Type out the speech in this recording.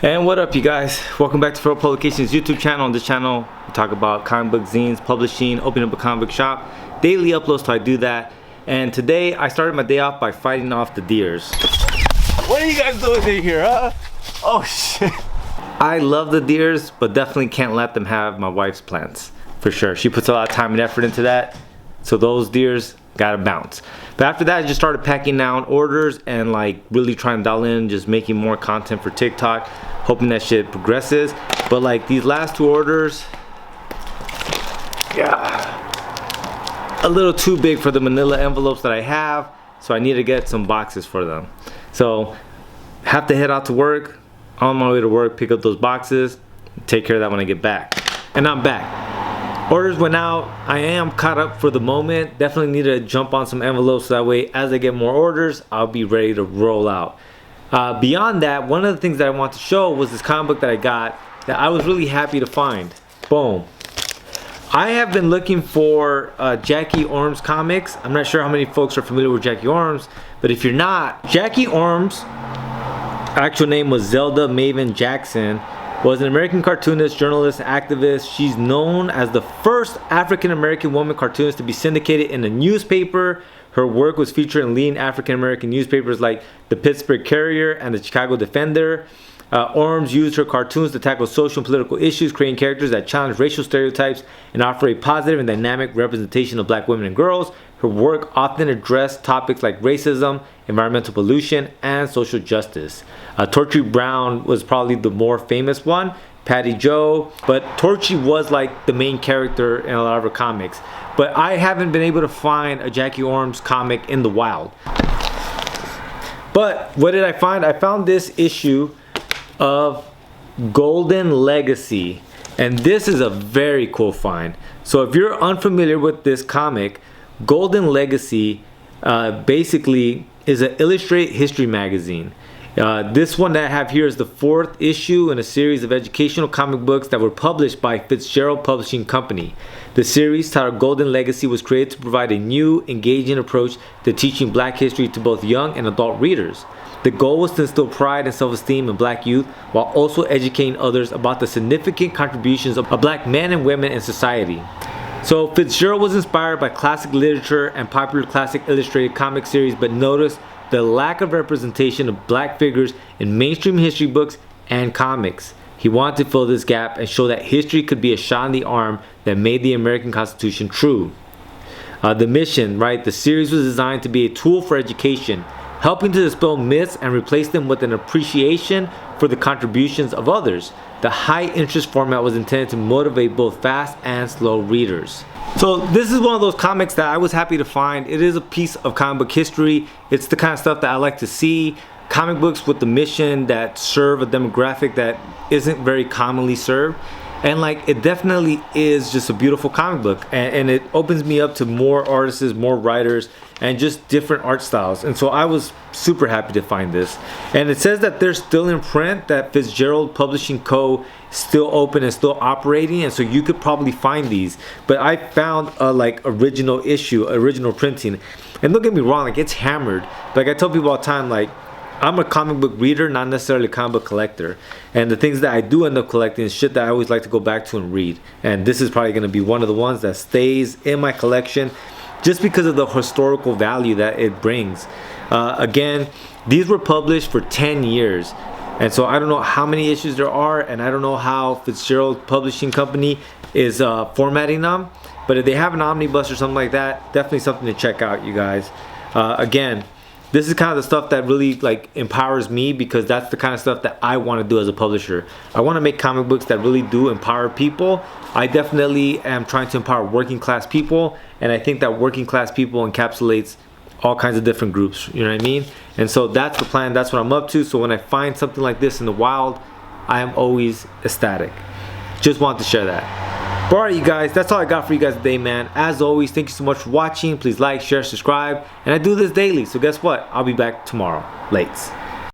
And what up, you guys? Welcome back to Feral Publications YouTube channel. On this channel we talk about comic book zines, publishing, opening up a comic book shop, daily uploads, so I do that. And today I started my day off by fighting off the deers. What are you guys doing in here, huh? Oh shit. I love the deers, but definitely can't let them have my wife's plants, for sure. She puts a lot of time and effort into that, so those deers gotta bounce. But after that, I just started packing down orders and like really trying to dial in, just making more content for TikTok, hoping that shit progresses. But like these last two orders, yeah, a little too big for the manila envelopes that I have, so I need to get some boxes for them. So have to head out to work, on my way to work, pick up those boxes, take care of that when I get back. And I'm back. Orders went out. I am caught up for the moment. Definitely need to jump on some envelopes so that way as I get more orders, I'll be ready to roll out. Beyond that, one of the things that I want to show was this comic book that I got that I was really happy to find. Boom. I have been looking for Jackie Orms comics. I'm not sure how many folks are familiar with Jackie Orms, but if you're not, Jackie Orms, actual name was Zelda Maven Jackson, was an American cartoonist, journalist, activist. She's known as the first African-American woman cartoonist to be syndicated in a newspaper. Her work was featured in leading African-American newspapers like the Pittsburgh Courier and the Chicago Defender. Orms used her cartoons to tackle social and political issues, creating characters that challenge racial stereotypes and offer a positive and dynamic representation of black women and girls. Her work often addressed topics like racism, environmental pollution, and social justice. Torchy Brown was probably the more famous one, Patty Joe, but Torchy was like the main character in a lot of her comics. But I haven't been able to find a Jackie Orms comic in the wild. But what did I find? I found this issue of Golden Legacy, and this is a very cool find. So if you're unfamiliar with this comic, Golden Legacy basically is an illustrated history magazine. This one that I have here is the 4th issue in a series of educational comic books that were published by Fitzgerald Publishing Company. The series, titled Golden Legacy, was created to provide a new, engaging approach to teaching black history to both young and adult readers. The goal was to instill pride and self-esteem in black youth while also educating others about the significant contributions of black men and women in society. So Fitzgerald was inspired by classic literature and popular classic illustrated comic series, but noticed the lack of representation of black figures in mainstream history books and comics. He wanted to fill this gap and show that history could be a shot in the arm that made the American Constitution true. The mission, right? The series was designed to be a tool for education, helping to dispel myths and replace them with an appreciation for the contributions of others. The high interest format was intended to motivate both fast and slow readers. So this is one of those comics that I was happy to find. It is a piece of comic book history. It's the kind of stuff that I like to see. Comic books with the mission that serve a demographic that isn't very commonly served. And like, it definitely is just a beautiful comic book, and it opens me up to more artists, more writers, and just different art styles. And so I was super happy to find this. And it says that they're still in print, that Fitzgerald Publishing Co. is still open and still operating, and so you could probably find these. But I found a like original issue, original printing. And don't get me wrong, like, it's hammered. Like I tell people all the time, like, I'm a comic book reader, not necessarily a comic book collector. And the things that I do end up collecting is shit that I always like to go back to and read. And this is probably going to be one of the ones that stays in my collection just because of the historical value that it brings. Again, these were published for 10 years. And so I don't know how many issues there are, and I don't know how Fitzgerald Publishing Company is formatting them. But if they have an omnibus or something like that, definitely something to check out, you guys. Again, this is kind of the stuff that really like empowers me, because that's the kind of stuff that I want to do as a publisher. I want to make comic books that really do empower people. I definitely am trying to empower working class people, and I think that working class people encapsulates all kinds of different groups, you know what I mean? And so that's the plan, that's what I'm up to. So when I find something like this in the wild, I am always ecstatic. Just want to share that. But alright, you guys, that's all I got for you guys today, man. As always, thank you so much for watching. Please like, share, subscribe. And I do this daily, so guess what? I'll be back tomorrow. Lates.